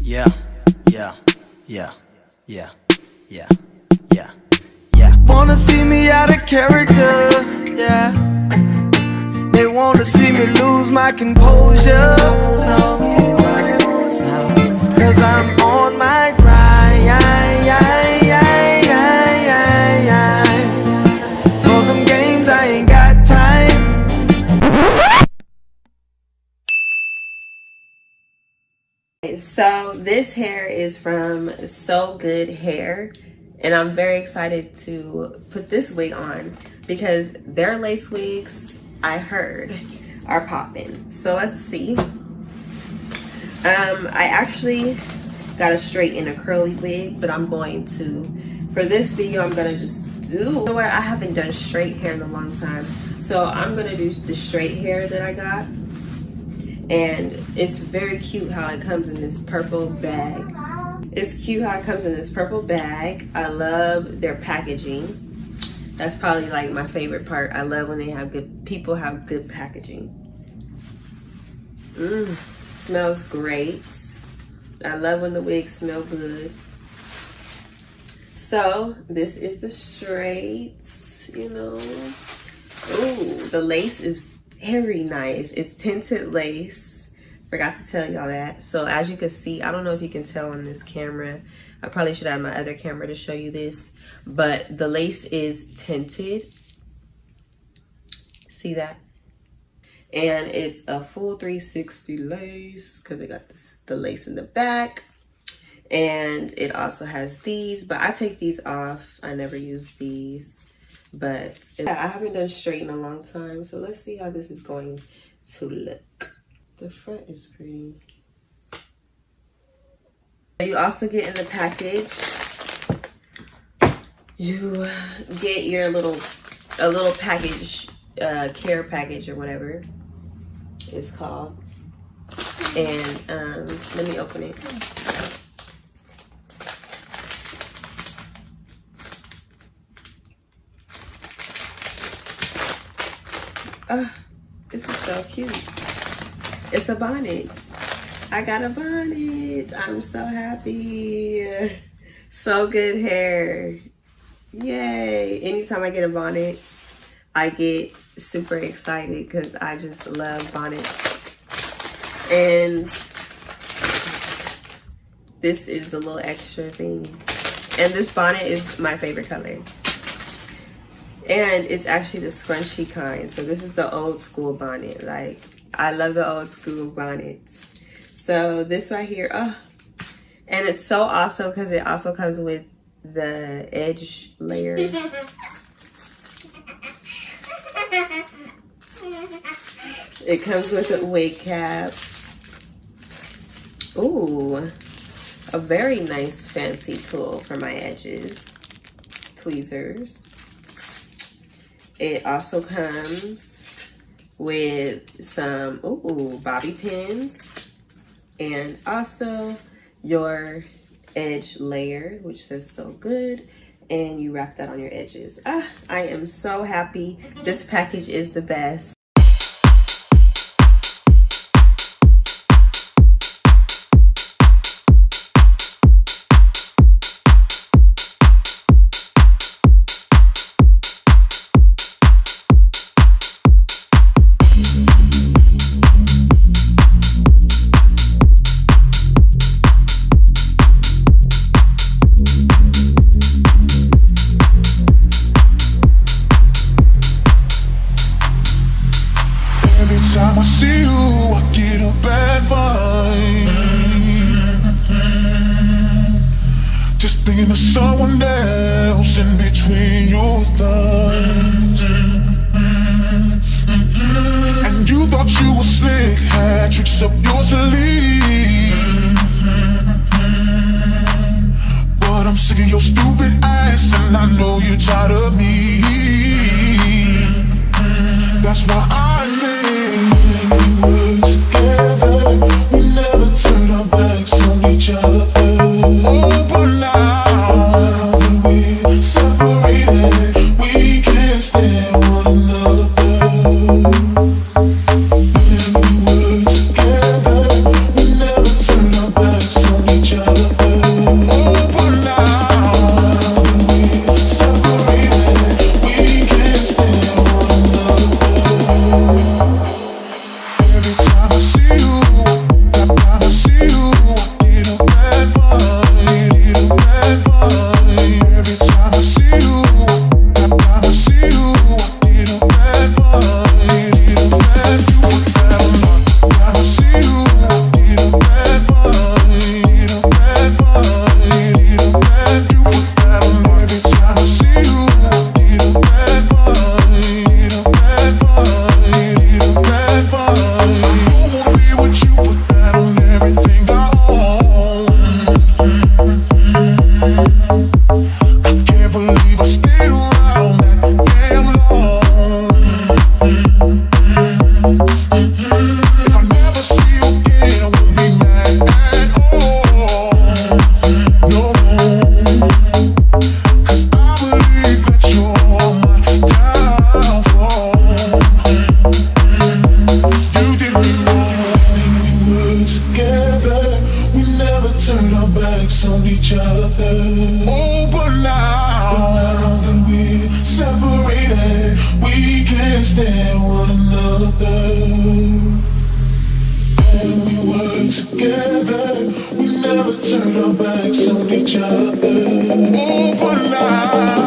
Yeah, yeah, yeah, yeah, yeah, yeah, yeah. Wanna see me out of character, yeah. They wanna see me lose my composure, no. Cause I'm on my grind. For them games I ain't got time. So this hair is from So Good Hair, and I'm very excited to put this wig on because their lace wigs, I heard, are popping. So let's see. I actually got a straight and a curly wig, but I'm going to, for this video, I'm gonna just do, you know what, I haven't done straight hair in a long time. So I'm gonna do the straight hair that I got. And it's very cute how it comes in this purple bag. It's cute how it comes in this purple bag. I love their packaging. That's probably like my favorite part. I love when they have good, people have good packaging. Smells great. I love when the wigs smell good. So this is the straights, you know. Ooh, the lace is very nice. It's tinted lace. Forgot to tell y'all that. So as you can see, I don't know if you can tell on this camera. I probably should have my other camera to show you this, but the lace is tinted. See that? And it's a full 360 lace because it got the lace in the back. And it also has these, but I take these off. I never use these. But I haven't done straight in a long time, so let's see how this is going to look. The front is pretty. You also get in the package, you get your little package, care package or whatever it's called. And let me open it. This is so cute. It's a bonnet. I got a bonnet. I'm so happy. So Good Hair. Yay. Anytime I get a bonnet, I get super excited because I just love bonnets. And this is a little extra thing. And this bonnet is my favorite color. And it's actually the scrunchy kind. So this is the old school bonnet. Like, I love the old school bonnets. So this right here, and it's so awesome because it also comes with the edge layer. It comes with a wig cap. Ooh, a very nice fancy tool for my edges. Tweezers. It also comes with some bobby pins and also your edge layer, which says So Good, and you wrap that on your edges. I am so happy. This package is the best. Thinking of someone else in between your thighs. And you thought you were slick, had tricks up your sleeve. But I'm sick of your stupid ass, and I know you're tired of me. That's why I say when we were together, we never turned our backs on each other. Oh, but now that we're separated, we can't stand one another. When we were together, together, we never turn our backs on each other. Oh, but now that we're separated, we can't stand one another. When we were together, we never turned our backs on each other. Oh, but now